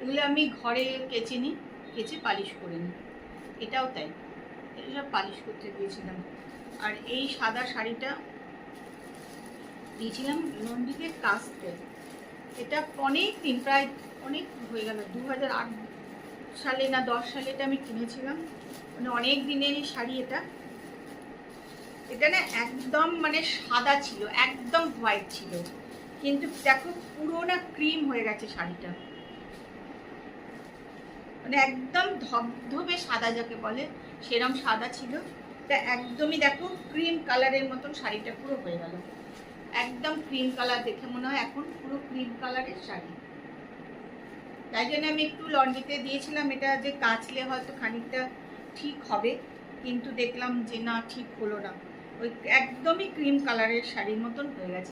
এগুলো আমি ঘরে কেচে নিই, কেচে পালিশ করে নিই। এটাও তাই, এটা পালিশ করতে দিয়েছিলাম। আর এই সাদা শাড়িটা দিয়েছিলাম নন্দিকে কাস্টে। এটা অনেক দিন, প্রায় অনেক হয়ে গেল, 2008 সালে না 10 সালে এটা আমি কিনেছিলাম। মানে অনেক দিনেরই শাড়ি এটা। এটা না একদম মানে সাদা ছিল, একদম হোয়াইট ছিল, কিন্তু দেখো পুরো না ক্রিম হয়ে গেছে শাড়িটা। মানে একদম ধবধবে সাদা যাকে বলে সেরকম সাদা ছিল। এটা একদমই দেখো ক্রিম কালারের মতন শাড়িটা পুরো হয়ে গেল। একদম ক্রিম কালার, দেখে মনে হয় এখন পুরো ক্রিম কালারের শাড়ি। তাই জন্য আমি একটু লন্ড্রিতে দিয়েছিলাম, এটা যে কাচলে হয়তো খানিকটা ঠিক হবে, কিন্তু দেখলাম যে না, ঠিক হলো না। ওই একদমই ক্রিম কালারের শাড়ির মতন হয়ে গেছে।